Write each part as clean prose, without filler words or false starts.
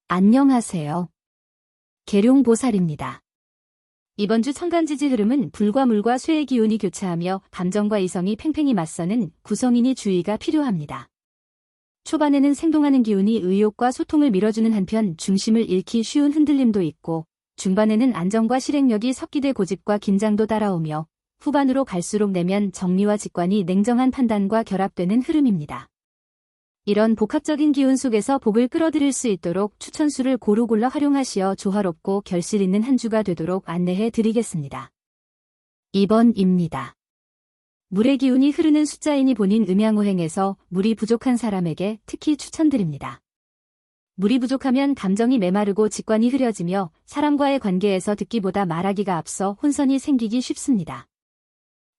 안녕하세요. 계룡보살입니다. 이번 주 천간지지 흐름은 불과 물과 쇠의 기운이 교차하며 감정과 이성이 팽팽히 맞서는 구성인이 주의가 필요합니다. 초반에는 생동하는 기운이 의욕과 소통을 밀어주는 한편 중심을 잃기 쉬운 흔들림도 있고, 중반에는 안정과 실행력이 섞이되 고집과 긴장도 따라오며, 후반으로 갈수록 내면 정리와 직관이 냉정한 판단과 결합되는 흐름입니다. 이런 복합적인 기운 속에서 복을 끌어들일 수 있도록 추천수를 고루 골라 활용하시어 조화롭고 결실 있는 한 주가 되도록 안내해 드리겠습니다. 2번입니다. 물의 기운이 흐르는 숫자인이 본인 음양오행에서 물이 부족한 사람에게 특히 추천드립니다. 물이 부족하면 감정이 메마르고 직관이 흐려지며 사람과의 관계에서 듣기보다 말하기가 앞서 혼선이 생기기 쉽습니다.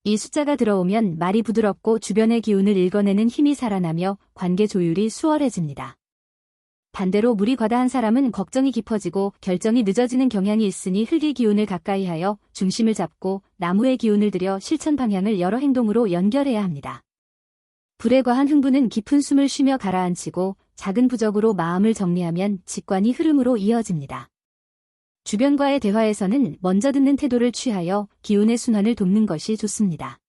이 숫자가 들어오면 말이 부드럽고 주변의 기운을 읽어내는 힘이 살아나며 관계 조율이 수월해집니다. 반대로 물이 과다한 사람은 걱정이 깊어지고 결정이 늦어지는 경향이 있으니 흙의 기운을 가까이 하여 중심을 잡고 나무의 기운을 들여 실천 방향을 여러 행동으로 연결해야 합니다. 불에 과한 흥분은 깊은 숨을 쉬며 가라앉히고 작은 부적으로 마음을 정리하면 직관이 흐름으로 이어집니다. 주변과의 대화에서는 먼저 듣는 태도를 취하여 기운의 순환을 돕는 것이 좋습니다.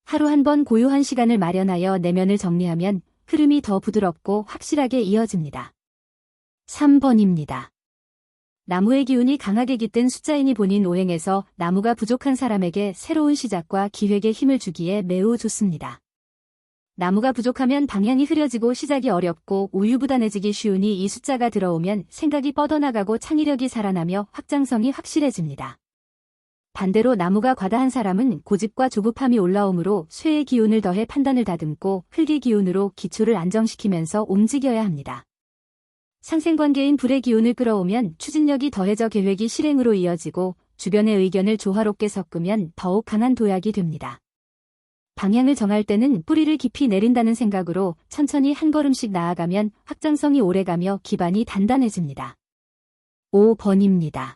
하루 한 번 고요한 시간을 마련하여 내면을 정리하면 흐름이 더 부드럽고 확실하게 이어집니다. 3번입니다. 나무의 기운이 강하게 깃든 숫자인이 본인 오행에서 나무가 부족한 사람에게 새로운 시작과 기획에 힘을 주기에 매우 좋습니다. 나무가 부족하면 방향이 흐려지고 시작이 어렵고 우유부단해지기 쉬우니 이 숫자가 들어오면 생각이 뻗어나가고 창의력이 살아나며 확장성이 확실해집니다. 반대로 나무가 과다한 사람은 고집과 조급함이 올라오므로 쇠의 기운을 더해 판단을 다듬고 흙의 기운으로 기초를 안정시키면서 움직여야 합니다. 상생관계인 불의 기운을 끌어오면 추진력이 더해져 계획이 실행으로 이어지고 주변의 의견을 조화롭게 섞으면 더욱 강한 도약이 됩니다. 방향을 정할 때는 뿌리를 깊이 내린다는 생각으로 천천히 한 걸음씩 나아가면 확장성이 오래가며 기반이 단단해집니다. 5번입니다.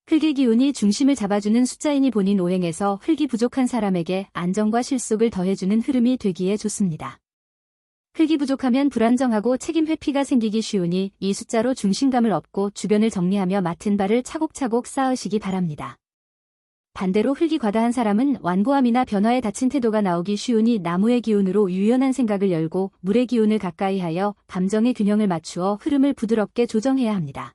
흙의 기운이 중심을 잡아주는 숫자인이 본인 오행에서 흙이 부족한 사람에게 안정과 실속을 더해주는 흐름이 되기에 좋습니다. 흙이 부족하면 불안정하고 책임 회피가 생기기 쉬우니 이 숫자로 중심감을 얻고 주변을 정리하며 맡은 바를 차곡차곡 쌓으시기 바랍니다. 반대로 흙이 과다한 사람은 완고함이나 변화에 닫힌 태도가 나오기 쉬우니 나무의 기운으로 유연한 생각을 열고 물의 기운을 가까이 하여 감정의 균형을 맞추어 흐름을 부드럽게 조정해야 합니다.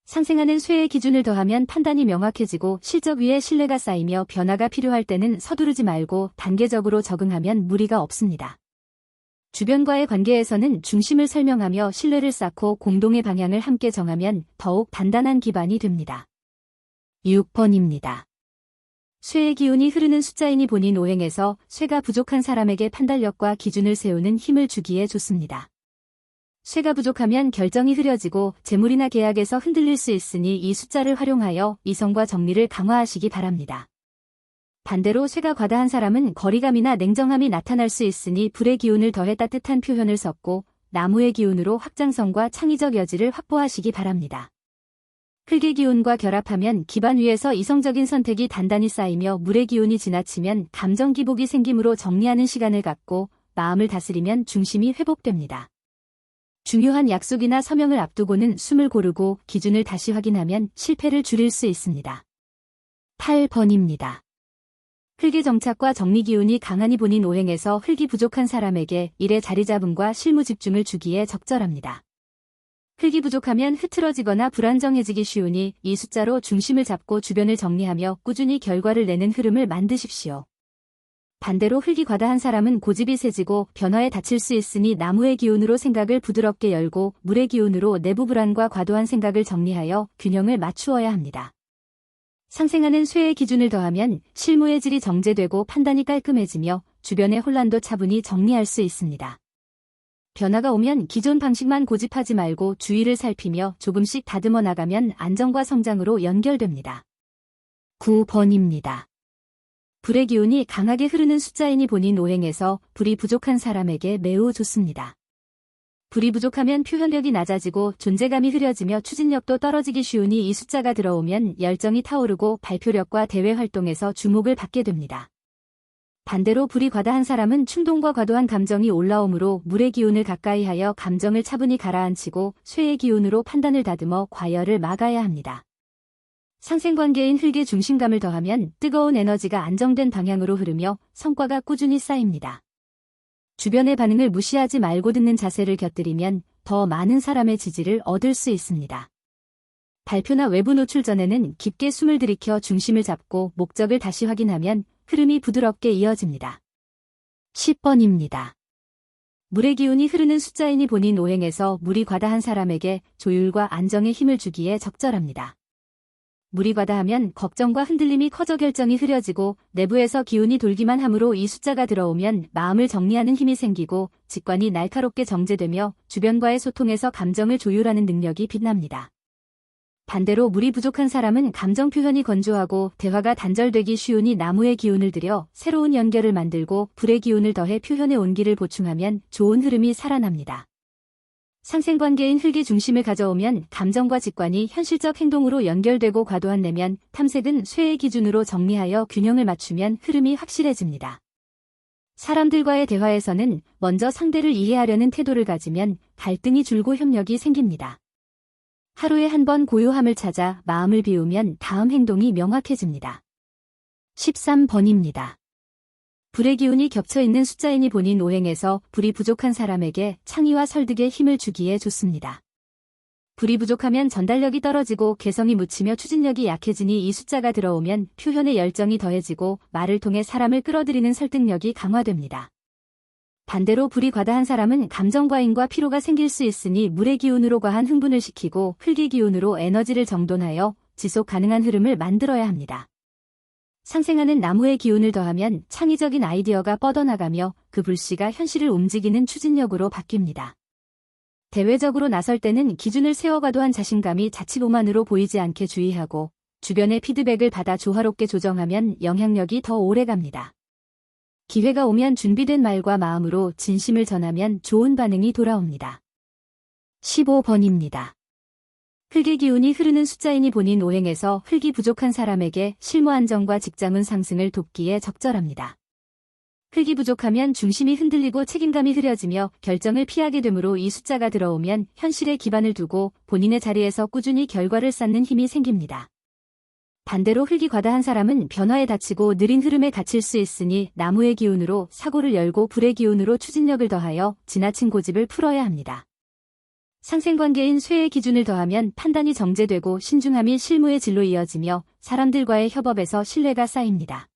상생하는 쇠의 기준을 더하면 판단이 명확해지고 실적 위에 신뢰가 쌓이며 변화가 필요할 때는 서두르지 말고 단계적으로 적응하면 무리가 없습니다. 주변과의 관계에서는 중심을 설명하며 신뢰를 쌓고 공동의 방향을 함께 정하면 더욱 단단한 기반이 됩니다. 6번입니다. 쇠의 기운이 흐르는 숫자인이 본인 오행에서 쇠가 부족한 사람에게 판단력과 기준을 세우는 힘을 주기에 좋습니다. 쇠가 부족하면 결정이 흐려지고 재물이나 계약에서 흔들릴 수 있으니 이 숫자를 활용하여 이성과 정리를 강화하시기 바랍니다. 반대로 쇠가 과다한 사람은 거리감이나 냉정함이 나타날 수 있으니 불의 기운을 더해 따뜻한 표현을 섞고 나무의 기운으로 확장성과 창의적 여지를 확보하시기 바랍니다. 흙의 기운과 결합하면 기반 위에서 이성적인 선택이 단단히 쌓이며 물의 기운이 지나치면 감정 기복이 생기므로 정리하는 시간을 갖고 마음을 다스리면 중심이 회복됩니다. 중요한 약속이나 서명을 앞두고는 숨을 고르고 기준을 다시 확인하면 실패를 줄일 수 있습니다. 8번입니다. 흙의 정착과 정리 기운이 강하니 본인 오행에서 흙이 부족한 사람에게 일의 자리잡음과 실무 집중을 주기에 적절합니다. 흙이 부족하면 흐트러지거나 불안정해지기 쉬우니 이 숫자로 중심을 잡고 주변을 정리하며 꾸준히 결과를 내는 흐름을 만드십시오. 반대로 흙이 과다한 사람은 고집이 세지고 변화에 닫힐 수 있으니 나무의 기운으로 생각을 부드럽게 열고 물의 기운으로 내부 불안과 과도한 생각을 정리하여 균형을 맞추어야 합니다. 상생하는 쇠의 기준을 더하면 실무의 질이 정제되고 판단이 깔끔해지며 주변의 혼란도 차분히 정리할 수 있습니다. 변화가 오면 기존 방식만 고집하지 말고 주위를 살피며 조금씩 다듬어 나가면 안정과 성장으로 연결됩니다. 9번입니다. 불의 기운이 강하게 흐르는 숫자인이 본인 오행에서 불이 부족한 사람에게 매우 좋습니다. 불이 부족하면 표현력이 낮아지고 존재감이 흐려지며 추진력도 떨어지기 쉬우니 이 숫자가 들어오면 열정이 타오르고 발표력과 대외 활동에서 주목을 받게 됩니다. 반대로 불이 과다한 사람은 충동과 과도한 감정이 올라오므로 물의 기운을 가까이하여 감정을 차분히 가라앉히고 쇠의 기운으로 판단을 다듬어 과열을 막아야 합니다. 상생관계인 흙의 중심감을 더하면 뜨거운 에너지가 안정된 방향으로 흐르며 성과가 꾸준히 쌓입니다. 주변의 반응을 무시하지 말고 듣는 자세를 곁들이면 더 많은 사람의 지지를 얻을 수 있습니다. 발표나 외부 노출 전에는 깊게 숨을 들이켜 중심을 잡고 목적을 다시 확인하면 흐름이 부드럽게 이어집니다. 10번입니다. 물의 기운이 흐르는 숫자인이 본인 오행에서 물이 과다한 사람에게 조율과 안정의 힘을 주기에 적절합니다. 물이 과다하면 걱정과 흔들림이 커져 결정이 흐려지고 내부에서 기운이 돌기만 하므로 이 숫자가 들어오면 마음을 정리하는 힘이 생기고 직관이 날카롭게 정제되며 주변과의 소통에서 감정을 조율하는 능력이 빛납니다. 반대로 물이 부족한 사람은 감정 표현이 건조하고 대화가 단절되기 쉬우니 나무의 기운을 들여 새로운 연결을 만들고 불의 기운을 더해 표현의 온기를 보충하면 좋은 흐름이 살아납니다. 상생관계인 흙의 중심을 가져오면 감정과 직관이 현실적 행동으로 연결되고 과도한 내면, 탐색은 쇠의 기준으로 정리하여 균형을 맞추면 흐름이 확실해집니다. 사람들과의 대화에서는 먼저 상대를 이해하려는 태도를 가지면 갈등이 줄고 협력이 생깁니다. 하루에 한 번 고요함을 찾아 마음을 비우면 다음 행동이 명확해집니다. 13번입니다. 불의 기운이 겹쳐있는 숫자인이 본인 오행에서 불이 부족한 사람에게 창의와 설득에 힘을 주기에 좋습니다. 불이 부족하면 전달력이 떨어지고 개성이 묻히며 추진력이 약해지니 이 숫자가 들어오면 표현의 열정이 더해지고 말을 통해 사람을 끌어들이는 설득력이 강화됩니다. 반대로 불이 과다한 사람은 감정과잉과 피로가 생길 수 있으니 물의 기운으로 과한 흥분을 시키고 흙의 기운으로 에너지를 정돈하여 지속 가능한 흐름을 만들어야 합니다. 상생하는 나무의 기운을 더하면 창의적인 아이디어가 뻗어나가며 그 불씨가 현실을 움직이는 추진력으로 바뀝니다. 대외적으로 나설 때는 기준을 세워 과도한 자신감이 자칫 오만으로 보이지 않게 주의하고 주변의 피드백을 받아 조화롭게 조정하면 영향력이 더 오래갑니다. 기회가 오면 준비된 말과 마음으로 진심을 전하면 좋은 반응이 돌아옵니다. 15번입니다. 흙의 기운이 흐르는 숫자인이 본인 오행에서 흙이 부족한 사람에게 실무 안정과 직장운 상승을 돕기에 적절합니다. 흙이 부족하면 중심이 흔들리고 책임감이 흐려지며 결정을 피하게 되므로 이 숫자가 들어오면 현실에 기반을 두고 본인의 자리에서 꾸준히 결과를 쌓는 힘이 생깁니다. 반대로 흙이 과다한 사람은 변화에 닫히고 느린 흐름에 갇힐 수 있으니 나무의 기운으로 사고를 열고 불의 기운으로 추진력을 더하여 지나친 고집을 풀어야 합니다. 상생관계인 쇠의 기준을 더하면 판단이 정제되고 신중함이 실무의 질로 이어지며 사람들과의 협업에서 신뢰가 쌓입니다.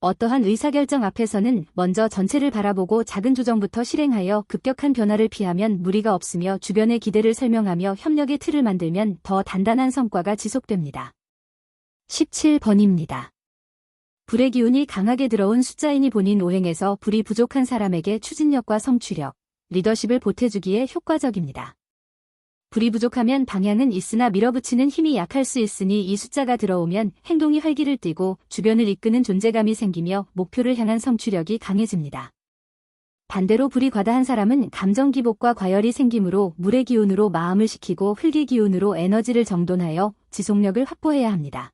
어떠한 의사결정 앞에서는 먼저 전체를 바라보고 작은 조정부터 실행하여 급격한 변화를 피하면 무리가 없으며 주변의 기대를 설명하며 협력의 틀을 만들면 더 단단한 성과가 지속됩니다. 17번입니다. 불의 기운이 강하게 들어온 숫자인이 본인 오행에서 불이 부족한 사람에게 추진력과 성취력, 리더십을 보태주기에 효과적입니다. 불이 부족하면 방향은 있으나 밀어붙이는 힘이 약할 수 있으니 이 숫자가 들어오면 행동이 활기를 띠고 주변을 이끄는 존재감이 생기며 목표를 향한 성취력이 강해집니다. 반대로 불이 과다한 사람은 감정 기복과 과열이 생기므로 물의 기운으로 마음을 식히고 흙의 기운으로 에너지를 정돈하여 지속력을 확보해야 합니다.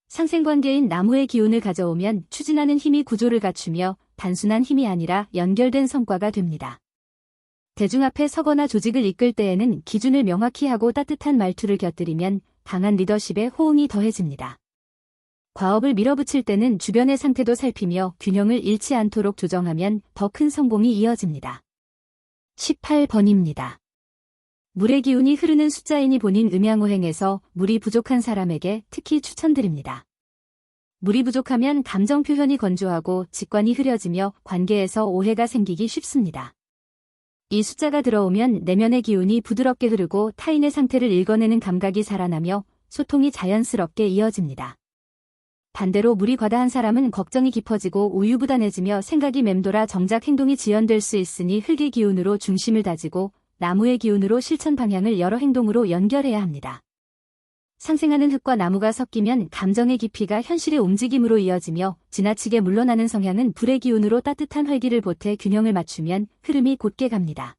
상생관계인 나무의 기운을 가져오면 추진하는 힘이 구조를 갖추며 단순한 힘이 아니라 연결된 성과가 됩니다. 대중 앞에 서거나 조직을 이끌 때에는 기준을 명확히 하고 따뜻한 말투를 곁들이면 강한 리더십에 호응이 더해집니다. 과업을 밀어붙일 때는 주변의 상태도 살피며 균형을 잃지 않도록 조정하면 더 큰 성공이 이어집니다. 18번입니다. 물의 기운이 흐르는 숫자인이 본인 음양오행에서 물이 부족한 사람에게 특히 추천드립니다. 물이 부족하면 감정 표현이 건조하고 직관이 흐려지며 관계에서 오해가 생기기 쉽습니다. 이 숫자가 들어오면 내면의 기운이 부드럽게 흐르고 타인의 상태를 읽어내는 감각이 살아나며 소통이 자연스럽게 이어집니다. 반대로 물이 과다한 사람은 걱정이 깊어지고 우유부단해지며 생각이 맴돌아 정작 행동이 지연될 수 있으니 흙의 기운으로 중심을 다지고 나무의 기운으로 실천 방향을 여러 행동으로 연결해야 합니다. 상생하는 흙과 나무가 섞이면 감정의 깊이가 현실의 움직임으로 이어지며 지나치게 물러나는 성향은 불의 기운으로 따뜻한 활기를 보태 균형을 맞추면 흐름이 곧게 갑니다.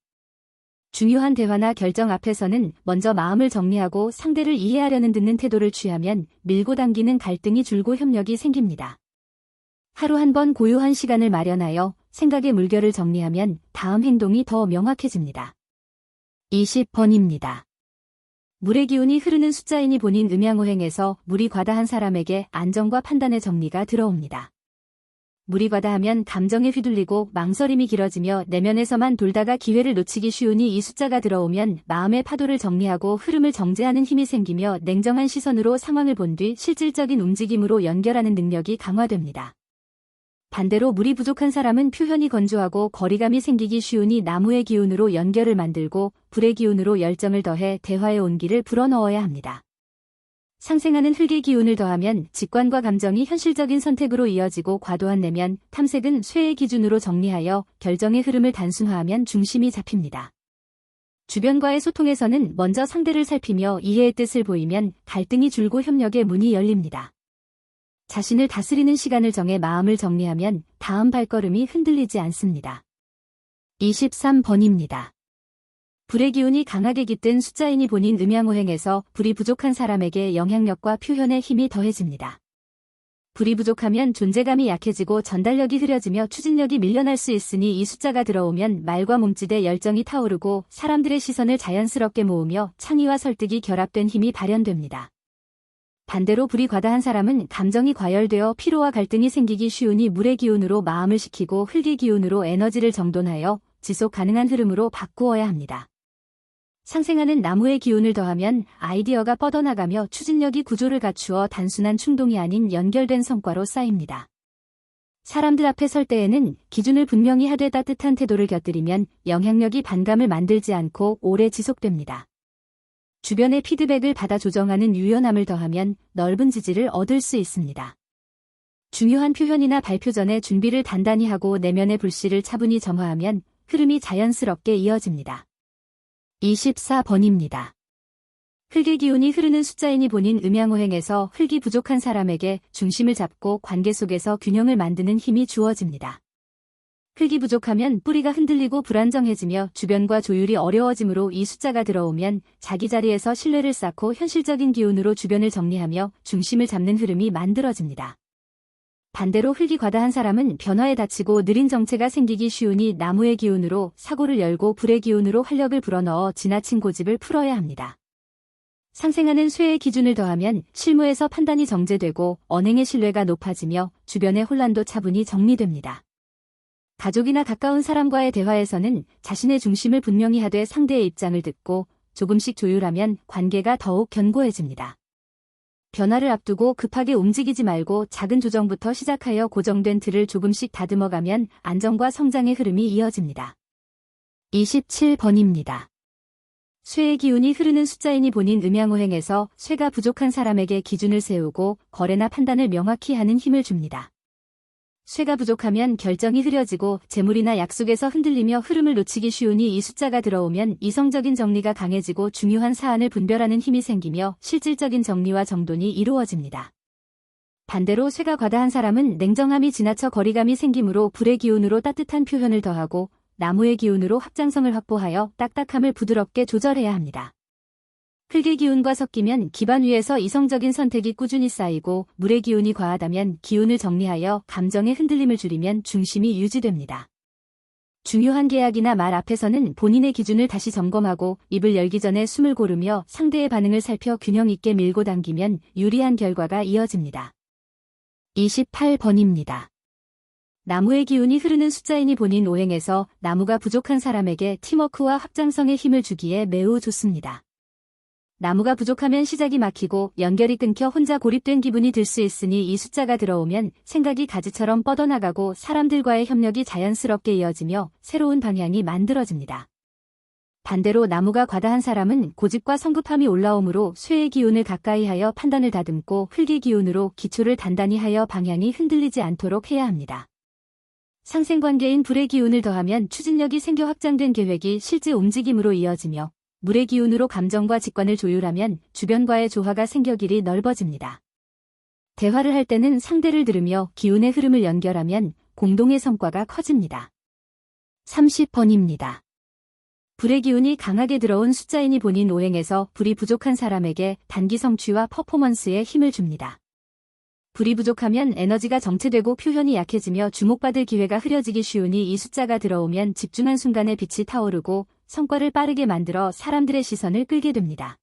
중요한 대화나 결정 앞에서는 먼저 마음을 정리하고 상대를 이해하려는 듣는 태도를 취하면 밀고 당기는 갈등이 줄고 협력이 생깁니다. 하루 한 번 고요한 시간을 마련하여 생각의 물결을 정리하면 다음 행동이 더 명확해집니다. 20번입니다. 물의 기운이 흐르는 숫자이니 본인 음양오행에서 물이 과다한 사람에게 안정과 판단의 정리가 들어옵니다. 물이 과다하면 감정에 휘둘리고 망설임이 길어지며 내면에서만 돌다가 기회를 놓치기 쉬우니 이 숫자가 들어오면 마음의 파도를 정리하고 흐름을 정제하는 힘이 생기며 냉정한 시선으로 상황을 본 뒤 실질적인 움직임으로 연결하는 능력이 강화됩니다. 반대로 물이 부족한 사람은 표현이 건조하고 거리감이 생기기 쉬우니 나무의 기운으로 연결을 만들고 불의 기운으로 열정을 더해 대화의 온기를 불어넣어야 합니다. 상생하는 흙의 기운을 더하면 직관과 감정이 현실적인 선택으로 이어지고 과도한 내면, 탐색은 쇠의 기준으로 정리하여 결정의 흐름을 단순화하면 중심이 잡힙니다. 주변과의 소통에서는 먼저 상대를 살피며 이해의 뜻을 보이면 갈등이 줄고 협력의 문이 열립니다. 자신을 다스리는 시간을 정해 마음을 정리하면 다음 발걸음이 흔들리지 않습니다. 23번입니다. 불의 기운이 강하게 깃든 숫자이니 본인 음양오행에서 불이 부족한 사람에게 영향력과 표현의 힘이 더해집니다. 불이 부족하면 존재감이 약해지고 전달력이 흐려지며 추진력이 밀려날 수 있으니 이 숫자가 들어오면 말과 몸짓에 열정이 타오르고 사람들의 시선을 자연스럽게 모으며 창의와 설득이 결합된 힘이 발현됩니다. 반대로 불이 과다한 사람은 감정이 과열되어 피로와 갈등이 생기기 쉬우니 물의 기운으로 마음을 식히고 흙의 기운으로 에너지를 정돈하여 지속 가능한 흐름으로 바꾸어야 합니다. 상생하는 나무의 기운을 더하면 아이디어가 뻗어나가며 추진력이 구조를 갖추어 단순한 충동이 아닌 연결된 성과로 쌓입니다. 사람들 앞에 설 때에는 기준을 분명히 하되 따뜻한 태도를 곁들이면 영향력이 반감을 만들지 않고 오래 지속됩니다. 주변의 피드백을 받아 조정하는 유연함을 더하면 넓은 지지를 얻을 수 있습니다. 중요한 표현이나 발표 전에 준비를 단단히 하고 내면의 불씨를 차분히 점화하면 흐름이 자연스럽게 이어집니다. 24번입니다. 흙의 기운이 흐르는 숫자이니 본인 음양오행에서 흙이 부족한 사람에게 중심을 잡고 관계 속에서 균형을 만드는 힘이 주어집니다. 흙이 부족하면 뿌리가 흔들리고 불안정해지며 주변과 조율이 어려워지므로 이 숫자가 들어오면 자기 자리에서 신뢰를 쌓고 현실적인 기운으로 주변을 정리하며 중심을 잡는 흐름이 만들어집니다. 반대로 흙이 과다한 사람은 변화에 닫히고 느린 정체가 생기기 쉬우니 나무의 기운으로 사고를 열고 불의 기운으로 활력을 불어넣어 지나친 고집을 풀어야 합니다. 상생하는 쇠의 기준을 더하면 실무에서 판단이 정제되고 언행의 신뢰가 높아지며 주변의 혼란도 차분히 정리됩니다. 가족이나 가까운 사람과의 대화에서는 자신의 중심을 분명히 하되 상대의 입장을 듣고 조금씩 조율하면 관계가 더욱 견고해집니다. 변화를 앞두고 급하게 움직이지 말고 작은 조정부터 시작하여 고정된 틀을 조금씩 다듬어가면 안정과 성장의 흐름이 이어집니다. 27번입니다. 쇠의 기운이 흐르는 숫자이니 본인 음양오행에서 쇠가 부족한 사람에게 기준을 세우고 거래나 판단을 명확히 하는 힘을 줍니다. 쇠가 부족하면 결정이 흐려지고 재물이나 약속에서 흔들리며 흐름을 놓치기 쉬우니 이 숫자가 들어오면 이성적인 정리가 강해지고 중요한 사안을 분별하는 힘이 생기며 실질적인 정리와 정돈이 이루어집니다. 반대로 쇠가 과다한 사람은 냉정함이 지나쳐 거리감이 생기므로 불의 기운으로 따뜻한 표현을 더하고 나무의 기운으로 확장성을 확보하여 딱딱함을 부드럽게 조절해야 합니다. 흙의 기운과 섞이면 기반 위에서 이성적인 선택이 꾸준히 쌓이고 물의 기운이 과하다면 기운을 정리하여 감정의 흔들림을 줄이면 중심이 유지됩니다. 중요한 계약이나 말 앞에서는 본인의 기준을 다시 점검하고 입을 열기 전에 숨을 고르며 상대의 반응을 살펴 균형 있게 밀고 당기면 유리한 결과가 이어집니다. 28번입니다. 나무의 기운이 흐르는 숫자이니 본인 오행에서 나무가 부족한 사람에게 팀워크와 확장성의 힘을 주기에 매우 좋습니다. 나무가 부족하면 시작이 막히고 연결이 끊겨 혼자 고립된 기분이 들 수 있으니 이 숫자가 들어오면 생각이 가지처럼 뻗어나가고 사람들과의 협력이 자연스럽게 이어지며 새로운 방향이 만들어집니다. 반대로 나무가 과다한 사람은 고집과 성급함이 올라오므로 쇠의 기운을 가까이 하여 판단을 다듬고 흙의 기운으로 기초를 단단히 하여 방향이 흔들리지 않도록 해야 합니다. 상생관계인 불의 기운을 더하면 추진력이 생겨 확장된 계획이 실제 움직임으로 이어지며 물의 기운으로 감정과 직관을 조율하면 주변과의 조화가 생겨 길이 넓어집니다. 대화를 할 때는 상대를 들으며 기운의 흐름을 연결하면 공동의 성과가 커집니다. 30번입니다. 불의 기운이 강하게 들어온 숫자이니 본인 오행에서 불이 부족한 사람에게 단기 성취와 퍼포먼스에 힘을 줍니다. 불이 부족하면 에너지가 정체되고 표현이 약해지며 주목받을 기회가 흐려지기 쉬우니 이 숫자가 들어오면 집중한 순간에 빛이 타오르고 성과를 빠르게 만들어 사람들의 시선을 끌게 됩니다.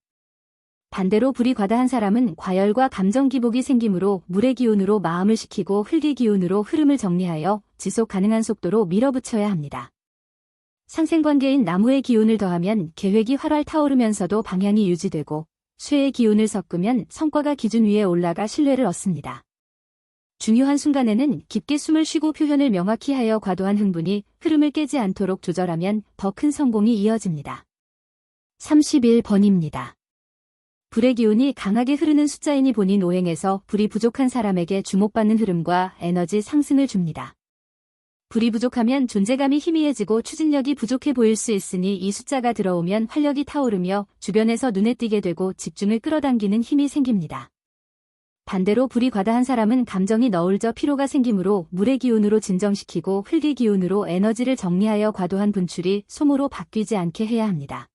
반대로 불이 과다한 사람은 과열과 감정 기복이 생기므로 물의 기운으로 마음을 식히고 흙의 기운으로 흐름을 정리하여 지속 가능한 속도로 밀어붙여야 합니다. 상생관계인 나무의 기운을 더하면 계획이 활활 타오르면서도 방향이 유지되고 쇠의 기운을 섞으면 성과가 기준 위에 올라가 신뢰를 얻습니다. 중요한 순간에는 깊게 숨을 쉬고 표현을 명확히 하여 과도한 흥분이 흐름을 깨지 않도록 조절하면 더 큰 성공이 이어집니다. 31번입니다. 불의 기운이 강하게 흐르는 숫자이니 본인 오행에서 불이 부족한 사람에게 주목받는 흐름과 에너지 상승을 줍니다. 불이 부족하면 존재감이 희미해지고 추진력이 부족해 보일 수 있으니 이 숫자가 들어오면 활력이 타오르며 주변에서 눈에 띄게 되고 집중을 끌어당기는 힘이 생깁니다. 반대로 불이 과다한 사람은 감정이 너울져 피로가 생기므로 물의 기운으로 진정시키고 흙의 기운으로 에너지를 정리하여 과도한 분출이 소모로 바뀌지 않게 해야 합니다.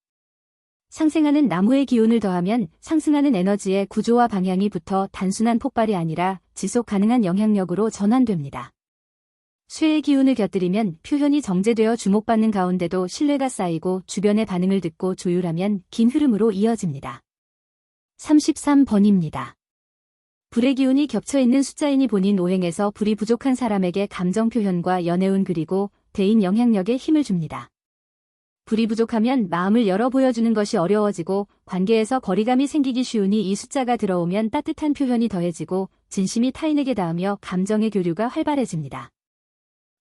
상생하는 나무의 기운을 더하면 상승하는 에너지의 구조와 방향이 붙어 단순한 폭발이 아니라 지속 가능한 영향력으로 전환됩니다. 쇠의 기운을 곁들이면 표현이 정제되어 주목받는 가운데도 신뢰가 쌓이고 주변의 반응을 듣고 조율하면 긴 흐름으로 이어집니다. 33번입니다. 불의 기운이 겹쳐있는 숫자이니 본인 오행에서 불이 부족한 사람에게 감정 표현과 연애운 그리고 대인 영향력에 힘을 줍니다. 불이 부족하면 마음을 열어 보여주는 것이 어려워지고 관계에서 거리감이 생기기 쉬우니 이 숫자가 들어오면 따뜻한 표현이 더해지고 진심이 타인에게 닿으며 감정의 교류가 활발해집니다.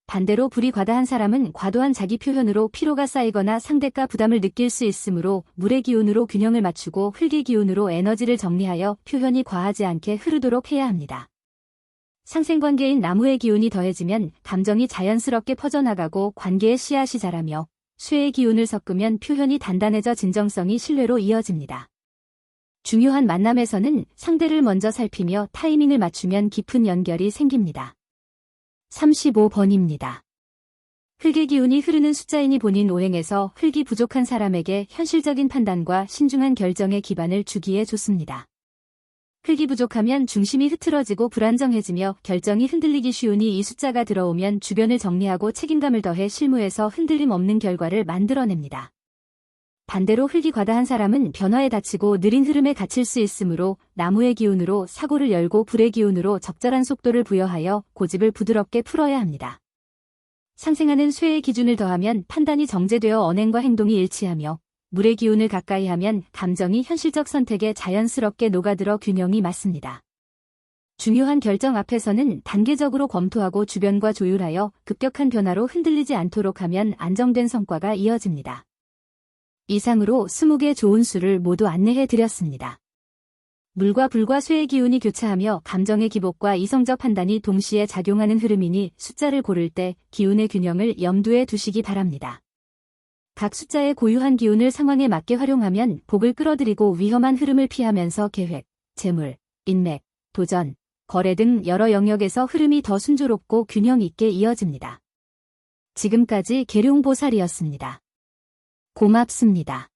반대로 불이 과다한 사람은 과도한 자기 표현으로 피로가 쌓이거나 상대가 부담을 느낄 수 있으므로 물의 기운으로 균형을 맞추고 흙의 기운으로 에너지를 정리하여 표현이 과하지 않게 흐르도록 해야 합니다. 상생관계인 나무의 기운이 더해지면 감정이 자연스럽게 퍼져나가고 관계의 씨앗이 자라며 쇠의 기운을 섞으면 표현이 단단해져 진정성이 신뢰로 이어집니다. 중요한 만남에서는 상대를 먼저 살피며 타이밍을 맞추면 깊은 연결이 생깁니다. 35번입니다. 흙의 기운이 흐르는 숫자이니 본인 오행에서 흙이 부족한 사람에게 현실적인 판단과 신중한 결정의 기반을 주기에 좋습니다. 흙이 부족하면 중심이 흐트러지고 불안정해지며 결정이 흔들리기 쉬우니 이 숫자가 들어오면 주변을 정리하고 책임감을 더해 실무에서 흔들림 없는 결과를 만들어냅니다. 반대로 흙이 과다한 사람은 변화에 닫히고 느린 흐름에 갇힐 수 있으므로 나무의 기운으로 사고를 열고 불의 기운으로 적절한 속도를 부여하여 고집을 부드럽게 풀어야 합니다. 상생하는 쇠의 기준을 더하면 판단이 정제되어 언행과 행동이 일치하며 물의 기운을 가까이 하면 감정이 현실적 선택에 자연스럽게 녹아들어 균형이 맞습니다. 중요한 결정 앞에서는 단계적으로 검토하고 주변과 조율하여 급격한 변화로 흔들리지 않도록 하면 안정된 성과가 이어집니다. 이상으로 20개 좋은 수를 모두 안내해 드렸습니다. 물과 불과 쇠의 기운이 교차하며 감정의 기복과 이성적 판단이 동시에 작용하는 흐름이니 숫자를 고를 때 기운의 균형을 염두에 두시기 바랍니다. 각 숫자의 고유한 기운을 상황에 맞게 활용하면 복을 끌어들이고 위험한 흐름을 피하면서 계획, 재물, 인맥, 도전, 거래 등 여러 영역에서 흐름이 더 순조롭고 균형 있게 이어집니다. 지금까지 계룡보살이었습니다. 고맙습니다.